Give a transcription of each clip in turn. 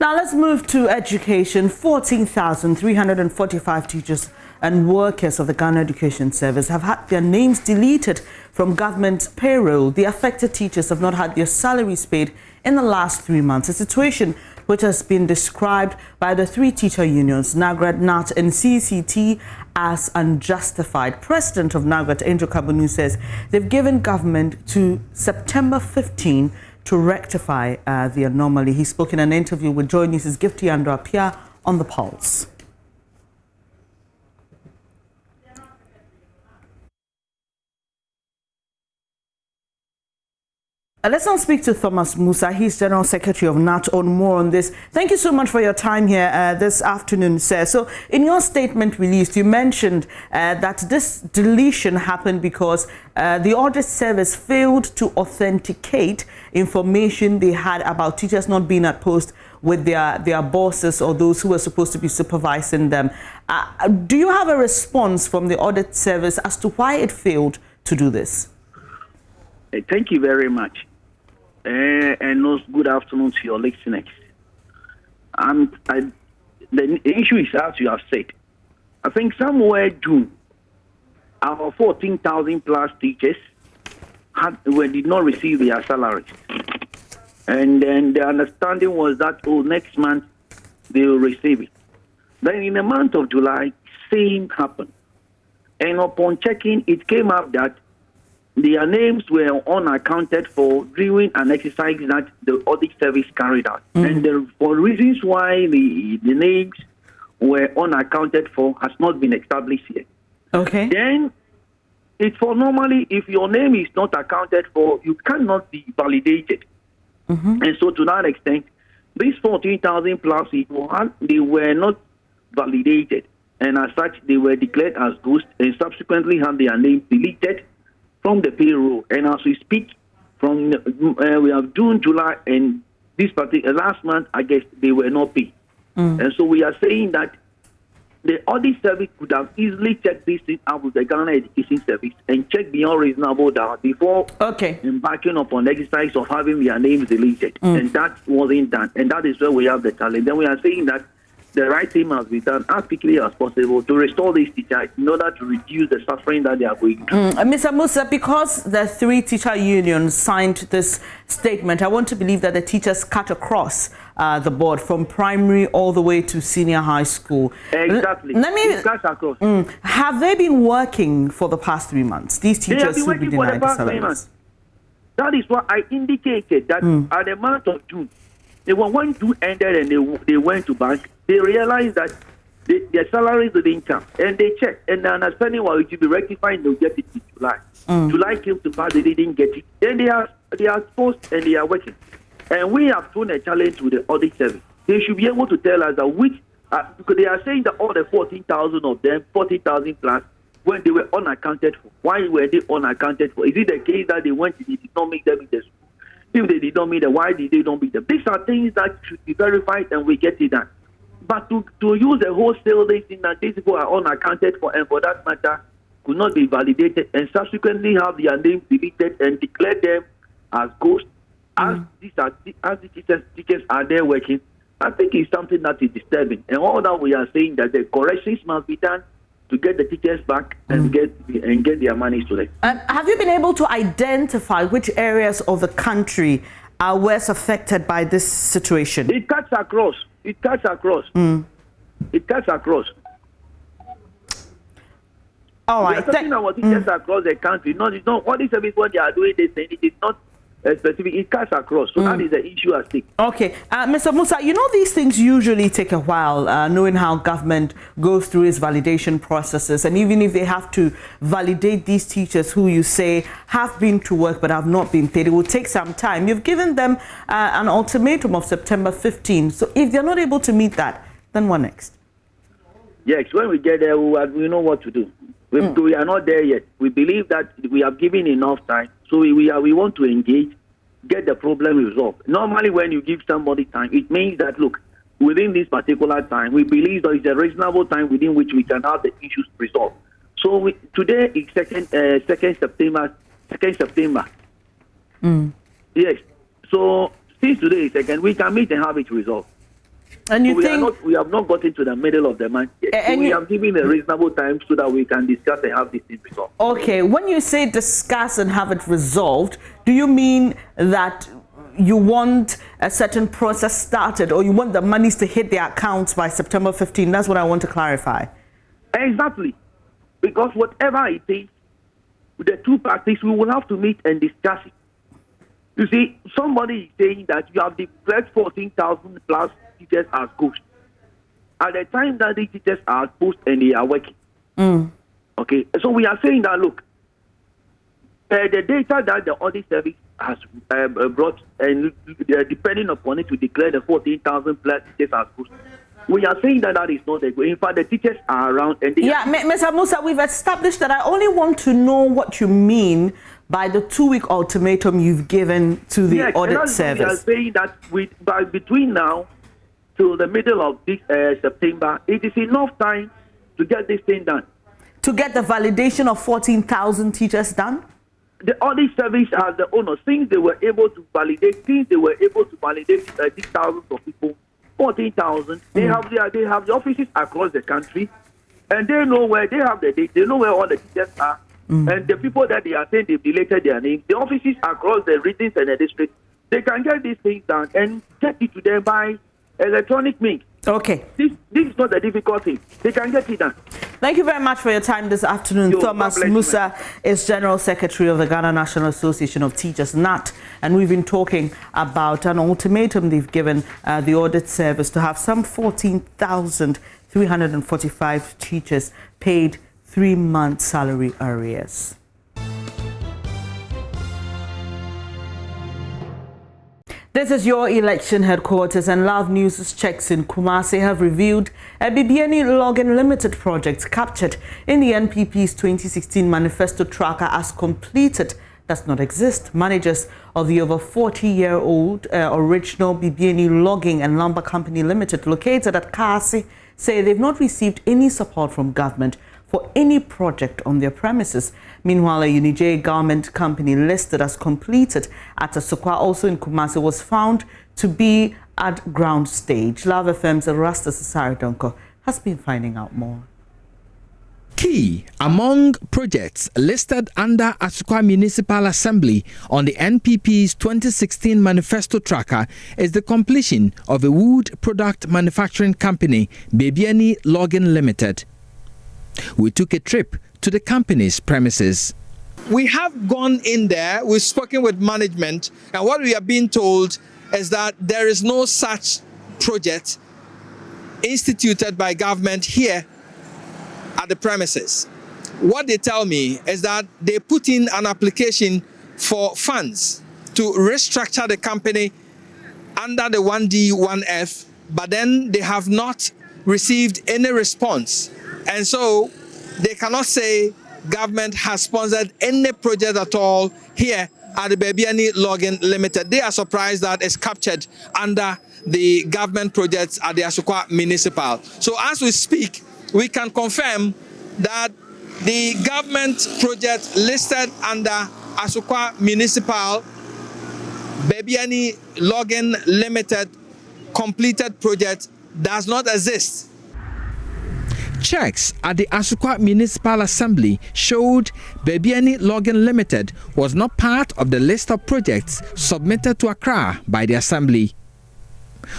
Now let's move to education. 14,345 teachers and workers of the Ghana Education Service have had their names deleted from government payroll. The affected teachers have not had their salaries paid in the last 3 months, a situation which has been described by the three teacher unions, NAGRET, NAT and CCT, as unjustified. President of NAGRET, Angel Kabunu, says they've given government to September 15 to rectify the anomaly. He spoke in an interview with JoyNews' Gifty Andra on the Pulse. Let's now speak to Thomas Musa. He's General Secretary of NAT, on more on this. Thank you so much for your time here this afternoon, sir. So in your statement released, you mentioned that this deletion happened because the audit service failed to authenticate information they had about teachers not being at post with their bosses or those who were supposed to be supervising them. Do you have a response from the audit service as to why it failed to do this? Thank you very much. And good afternoon to your listeners. The issue is, as you have said, I think somewhere June, our 14,000 plus teachers did not receive their salaries. And then the understanding was that, next month they will receive it. Then in the month of July, same happened. And upon checking, it came up that their names were unaccounted for during an exercise that the audit service carried out. And for reasons why the names were unaccounted for has not been established yet. Okay. Then, it's for normally, if your name is not accounted for, you cannot be validated. And so to that extent, these 14,000 plus people, they were not validated. And as such, they were declared as ghosts and subsequently had their names deleted from the payroll. And as we speak, from we have June, July, and this particular last month, I guess they were not paid. And so we are saying that the audit service could have easily checked this thing out with the Ghana Education Service and checked beyond reasonable doubt before embarking upon the exercise of having their names deleted. And that wasn't done. And that is where we have the challenge. Then we are saying that the right thing must be done as quickly as possible to restore these teachers in order to reduce the suffering that they are going through. Mr. Musa, because the three teacher unions signed this statement, I want to believe that the teachers cut across the board from primary all the way to senior high school. Exactly. Cut across. Have they been working for the past 3 months? These teachers who be denied the salaries. That is what I indicated, that at the month of June, when June ended and they went to bank, they realized that their salaries didn't come. And they checked. And the understanding was it should be rectified, they'll get it in July. July came to pass, they didn't get it. Then they are exposed and they are working. And we have thrown a challenge to the audit service. They should be able to tell us that because they are saying that all the 14,000 of them, 40,000 plus, when they were unaccounted for. Why were they unaccounted for? Is it the case that they did not make them in the school? If they did not meet them, why did they not meet them? These are things that should be verified and we get it done. But to use a wholesale thing that these people are unaccounted for and for that matter could not be validated and subsequently have their names deleted and declare them as ghosts as the teachers are there working, I think it's something that is disturbing. And all that we are saying that the corrections must be done to get the teachers back and get their money to them. Have you been able to identify which areas of the country are worst affected by this situation? It cuts across. It cuts across. It cuts across. All right. We are talking about teachers across the country. It's not what is what they are doing. They say it is not specific. It cuts across. So that is the issue at stake. Okay, Mr. Musa, you know these things usually take a while, knowing how government goes through its validation processes, and even if they have to validate these teachers who you say have been to work but have not been paid, it will take some time. You've given them an ultimatum of September 15. So if they're not able to meet that, then what next? Yes, when we get there, we know what to do. We are not there yet. We believe that we have given enough time. So we want to engage, get the problem resolved. Normally, when you give somebody time, it means that, look, within this particular time, we believe there is a reasonable time within which we can have the issues resolved. So today is 2nd September. Yes. So since today is 2nd, we can meet and have it resolved. And you so think we have not gotten to the middle of the month yet. So we have given a reasonable time so that we can discuss and have this thing resolved. Okay, when you say discuss and have it resolved, do you mean that you want a certain process started, or you want the monies to hit their accounts by September 15? That's what I want to clarify. Exactly. Because whatever it takes, the two parties, we will have to meet and discuss it. You see, somebody is saying that you have declared 14,000 plus teachers as ghosts. At the time that the teachers are post and they are working. Okay, so we are saying that, look, the data that the audit service has brought, and depending upon it, to declare the 14,000 plus teachers as ghosts. We are saying that that is not a good. In fact, the teachers are around. And Mr. Musa, we've established that. I only want to know what you mean by the 2-week ultimatum you've given to the audit service. We are saying that between now till the middle of this September, it is enough time to get this thing done. To get the validation of 14,000 teachers done? The audit service has the honor. Since they were able to validate 6,000 of people, 14,000, they have the offices across the country, and they know where they have the data. They know where all the teachers are. And the people that they are saying they've deleted their names, the offices across the regions and the districts, they can get these things done and get it to them by electronic means. Okay. This is not a difficult thing. They can get it done. Thank you very much for your time this afternoon. Thomas Musa is General Secretary of the Ghana National Association of Teachers, NAT, and we've been talking about an ultimatum they've given the audit service to have some 14,345 teachers paid 3-month salary arrears. This is your election headquarters, and Love News' checks in Kumasi have revealed a BBNE Login Limited project captured in the NPP's 2016 manifesto tracker as completed does not exist. Managers of the over 40-year-old original BBNE Logging and Lumber Company Limited located at Kasi say they've not received any support from government for any project on their premises. Meanwhile, a Unijay government company listed as completed at Asukwa, also in Kumasi, was found to be at ground stage. Love FM's Rasta Sasaridonko has been finding out more. Key among projects listed under Asukwa Municipal Assembly on the NPP's 2016 manifesto tracker is the completion of a wood product manufacturing company, BBNE Logging Limited. We took a trip to the company's premises. We have gone in there, we've spoken with management, and what we are being told is that there is no such project instituted by government here at the premises. What they tell me is that they put in an application for funds to restructure the company under the 1D, 1F, but then they have not received any response. And so they cannot say government has sponsored any project at all here at the BBNE Logging Limited. They are surprised that it's captured under the government projects at the Asukwa Municipal. So as we speak, we can confirm that the government project listed under Asukwa Municipal BBNE Logging Limited completed project does not exist. Checks at the Asukwa Municipal Assembly showed BBNE Logging Limited was not part of the list of projects submitted to Accra by the Assembly.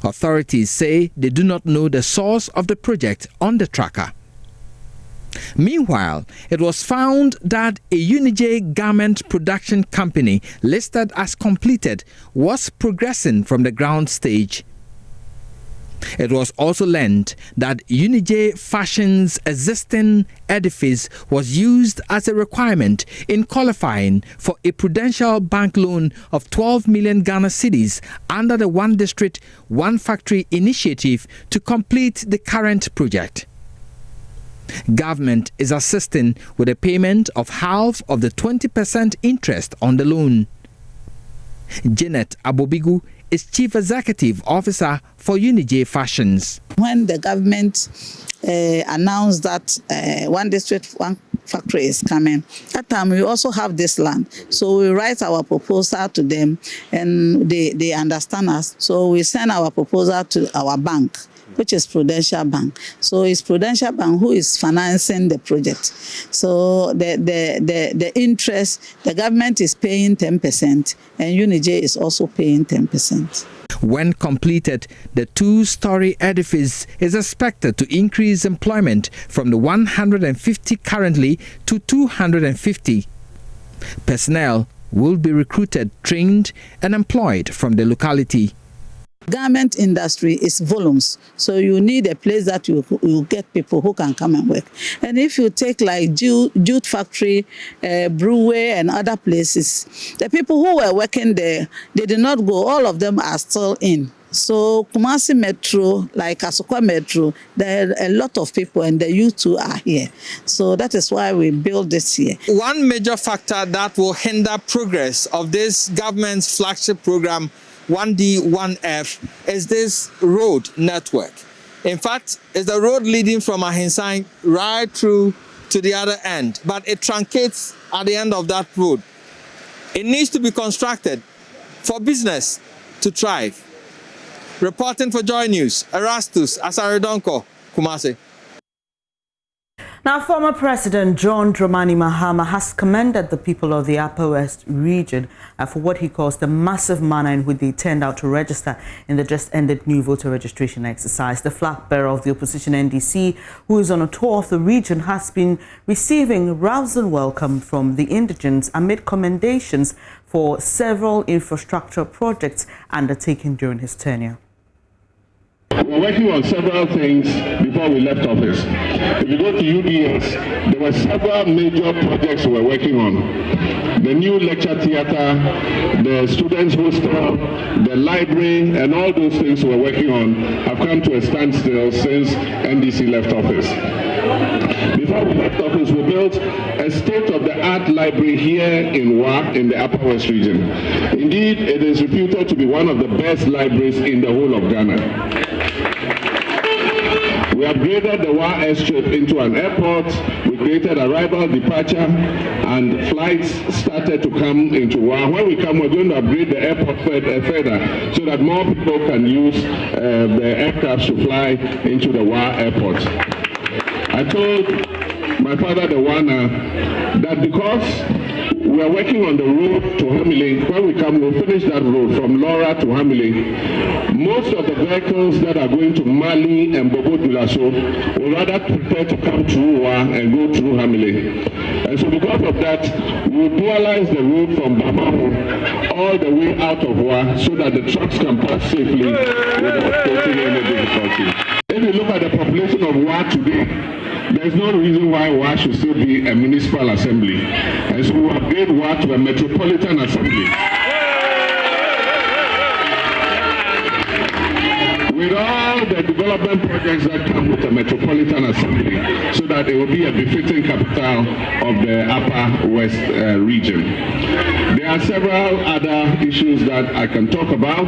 Authorities say they do not know the source of the project on the tracker. Meanwhile, it was found that a Unijay garment production company listed as completed was progressing from the ground stage. It was also learned that Unijay Fashion's existing edifice was used as a requirement in qualifying for a prudential bank loan of 12 million Ghana cedis under the One District, One Factory initiative to complete the current project. Government is assisting with a payment of half of the 20% interest on the loan. Janet Abobigu is Chief Executive Officer for Unijay Fashions. When the government announced that One District, One factory is coming. That time we also have this land. So we write our proposal to them and they understand us. So we send our proposal to our bank, which is Prudential Bank. So it's Prudential Bank who is financing the project. So the interest, the government is paying 10% and UNIJ is also paying 10%. When completed, the two-story edifice is expected to increase employment from the 150 currently to 250. Personnel will be recruited, trained, and employed from the locality. Garment industry is volumes, so you need a place that you get people who can come and work. And if you take like jute factory, brewery and other places, the people who were working there, they did not go. All of them are still in. So Kumasi Metro, like Asokwa Metro, there are a lot of people and the youth too are here. So that is why we built this here. One major factor that will hinder progress of this government's flagship program 1D, 1F is this road network. In fact, it's the road leading from Ahinsang right through to the other end, but it truncates at the end of that road. It needs to be constructed for business to thrive. Reporting for Joy News, Erastus Asaredonko, Kumasi. Now, former President John Dramani Mahama has commended the people of the Upper West region for what he calls the massive manner in which they turned out to register in the just-ended new voter registration exercise. The flag bearer of the opposition NDC, who is on a tour of the region, has been receiving rousing welcome from the indigents amid commendations for several infrastructure projects undertaken during his tenure. We were working on several things before we left office. If you go to UDS, there were several major projects we were working on. The new lecture theater, the students' hostel, the library, and all those things we were working on have come to a standstill since NDC left office. Before we left office, we built a state-of-the-art library here in Wa, in the Upper West region. Indeed, it is reputed to be one of the best libraries in the whole of Ghana. We upgraded the Wa airstrip into an airport. We created arrival, departure, and flights started to come into Wa. When we come, we're going to upgrade the airport further so that more people can use the aircraft to fly into the Wa airport. I told my father, the Wana, that because we are working on the road to Hamile, when we come, we'll finish that road from Laura to Hamile. Most of the vehicles that are going to Mali and Bobo Dulaso will rather prepare to come through Wa and go through Hamile. And so because of that, we'll dualize the road from Mahama all the way out of Wa so that the trucks can pass safely without facing any difficulty. If you look at the population of Wa today, there's no reason why Wa should still be a municipal assembly. And so we upgrade Wa to a metropolitan assembly. With all the development projects that come with a metropolitan assembly, so that it will be a befitting capital of the Upper West region. There are several other issues that I can talk about,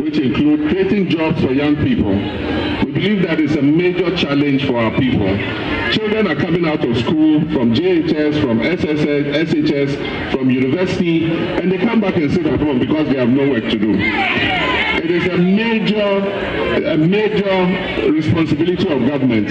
which include creating jobs for young people. We believe that is a major challenge for our people. Children are coming out of school from JHS, from SHS, from university, and they come back and sit at home because they have no work to do. It is a major responsibility of government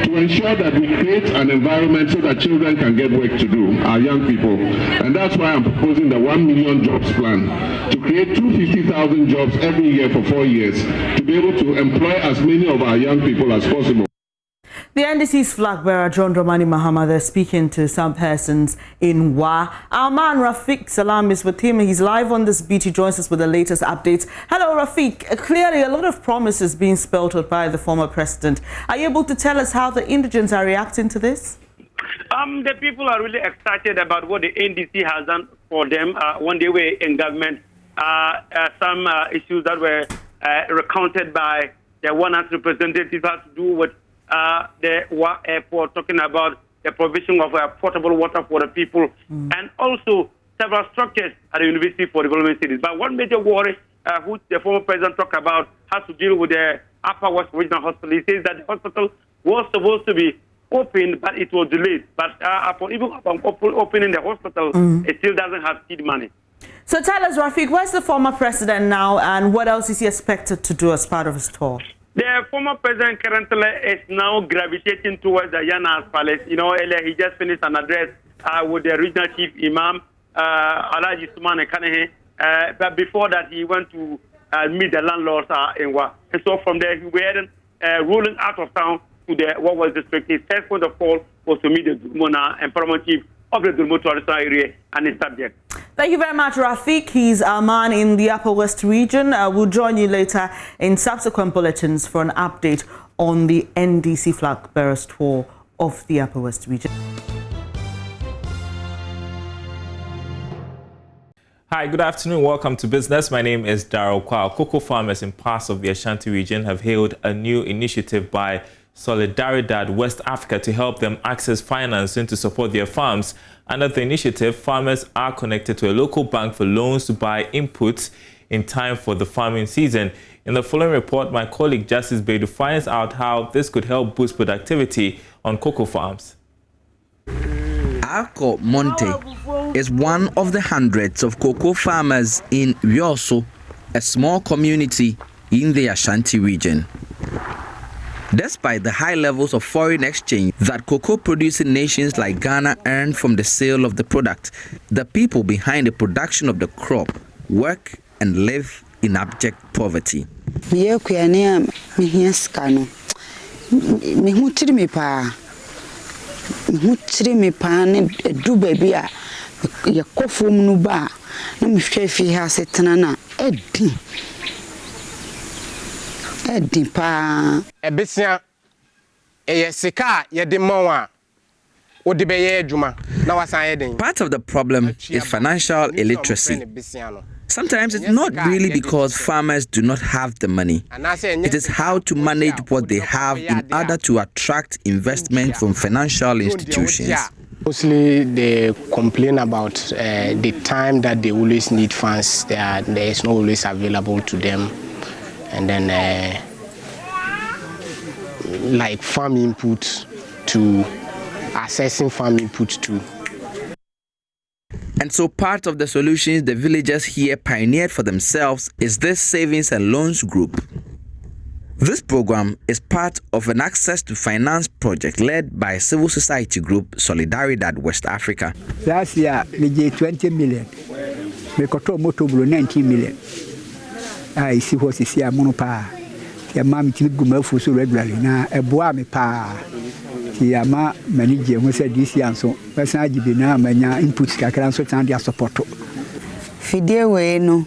to ensure that we create an environment so that children can get work to do, our young people. And that's why I'm proposing the 1 million jobs plan to create 250,000 jobs every year for 4 years to be able to employ as many of our young people as possible. The NDC's flag bearer, John Dramani Mahama, they're speaking to some persons in Wa. Our man, Rafiq Salam, is with him. He's live on this beat. He joins us with the latest updates. Hello, Rafiq. Clearly, a lot of promises being spelled out by the former president. Are you able to tell us how the indigents are reacting to this? The people are really excited about what the NDC has done for them when they were in government. Some issues that were recounted by the one representative has to do with the Wa airport, talking about the provision of portable water for the people, and also several structures at the University for Development Cities. But one major worry, which the former president talked about, has to deal with the Upper West Regional Hospital. He says that the hospital was supposed to be opened, but it was delayed. But even upon opening the hospital, it still doesn't have seed money. So tell us, Rafiq, where's the former president now, and what else is he expected to do as part of his tour? The former president currently is now gravitating towards the Yana's palace. You know, earlier he just finished an address with the regional chief imam, Alaji Sumane Kanehe. But before that, he went to meet the landlords in Wa. And so from there, he went rolling out of town to the what was district. His first point of call was to meet the Dumona Empowerment Chief of the Dulmo traditional area and his subject. Thank you very much, Rafiq. He's our man in the Upper West region. We'll join you later in subsequent bulletins for an update on the NDC flag bearers tour of the Upper West region. Hi, good afternoon. Welcome to Business. My name is Darryl Kwao. Cocoa farmers in parts of the Ashanti region have hailed a new initiative by Solidaridad West Africa to help them access financing to support their farms. Under the initiative, farmers are connected to a local bank for loans to buy inputs in time for the farming season. In the following report, my colleague Justice Bedu finds out how this could help boost productivity on cocoa farms. Arco Monte is one of the hundreds of cocoa farmers in Wioso, a small community in the Ashanti region. Despite the high levels of foreign exchange that cocoa-producing nations like Ghana earn from the sale of the product, the people behind the production of the crop work and live in abject poverty. Ebisia sika yede mawa odi beye adwuma na wasan yeden. Part of the problem is financial illiteracy. Sometimes it's not really because farmers do not have the money. It is how to manage what they have in order to attract investment from financial institutions. Mostly they complain about the time that they always need funds. There is not always available to them. And then like farm input to assessing farm input too. And so part of the solutions the villagers here pioneered for themselves is this savings and loans group. This program is part of an access to finance project led by civil society group Solidaridad West Africa. Last year we gave 20 million. We got motor 19 million. I see what is here monopa. Your mom to go so regularly now a boy me pa. Your ma manager who said this year so person I give now manya inputs kakran so tan dia support. Fidie we no.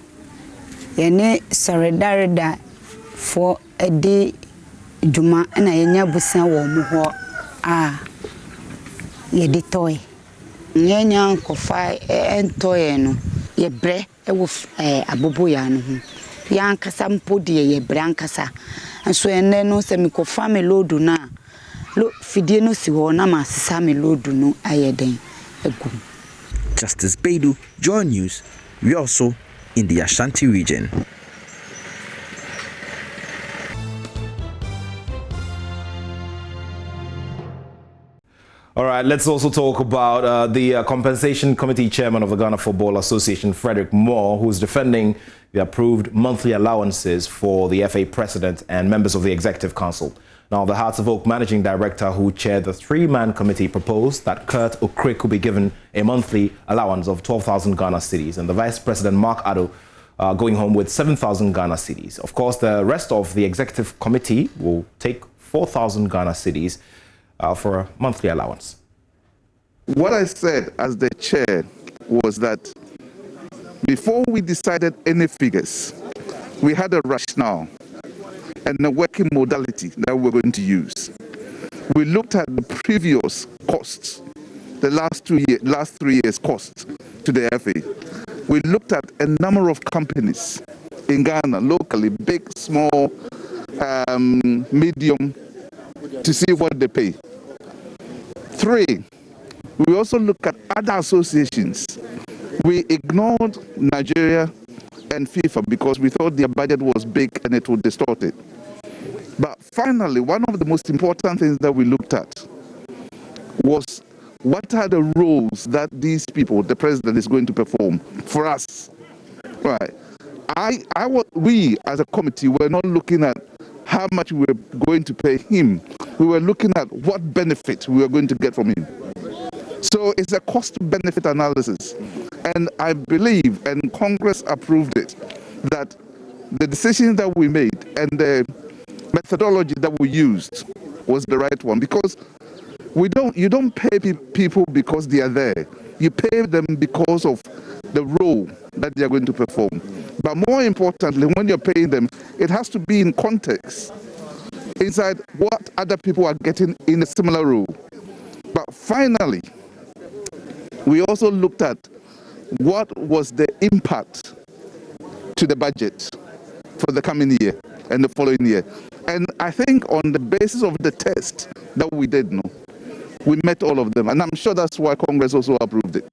Yene Solidaridad for a day juma na yenya busan wo mu ho ye di toy. Yenya nkofa entoy no ye bre e wo abobo ya no ho. Yankasa mpodi ye brankasa nso ene no se me ko family load na lo fidie no si ho na ma sesa me load no ayeden egu. Justice Bedu, JoyNews, we also in the Ashanti region. All right, let's also talk about the Compensation Committee Chairman of the Ghana Football Association, Frederick Moore, who's defending the approved monthly allowances for the FA President and members of the Executive Council. Now, the Hearts of Oak Managing Director, who chaired the three-man committee, proposed that Kurt Okrik will be given a monthly allowance of 12,000 Ghana cedis, and the Vice President, Mark Addo, going home with 7,000 Ghana cedis. Of course, the rest of the Executive Committee will take 4,000 Ghana cedis for a monthly allowance. What I said as the chair was that before we decided any figures, we had a rationale and a working modality that we're going to use. We looked at the previous costs, the last 3 years costs to the FA. We looked at a number of companies in Ghana, locally, big, small, medium, to see what they pay. 3, we also look at other associations. We ignored Nigeria and FIFA because we thought their budget was big and it would distort it. But finally, one of the most important things that we looked at was what are the roles that these people, the president, is going to perform for us. Right. We as a committee were not looking at how much we were going to pay him. We were looking at what benefit we were going to get from him. So it's a cost-benefit analysis. And I believe, and Congress approved it, that the decision that we made and the methodology that we used was the right one, because you don't pay people because they are there. You pay them because of the role that they are going to perform. But more importantly, when you're paying them, it has to be in context, inside what other people are getting in a similar role. But finally, we also looked at what was the impact to the budget for the coming year and the following year. And I think on the basis of the test that we did, we met all of them. And I'm sure that's why Congress also approved it.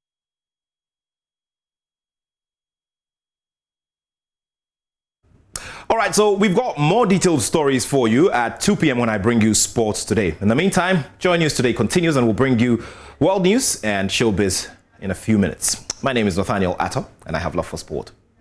All right, so we've got more detailed stories for you at 2 p.m. when I bring you sports today. In the meantime, Joy News Today continues and we'll bring you world news and showbiz in a few minutes. My name is Nathaniel Atto and I have love for sport.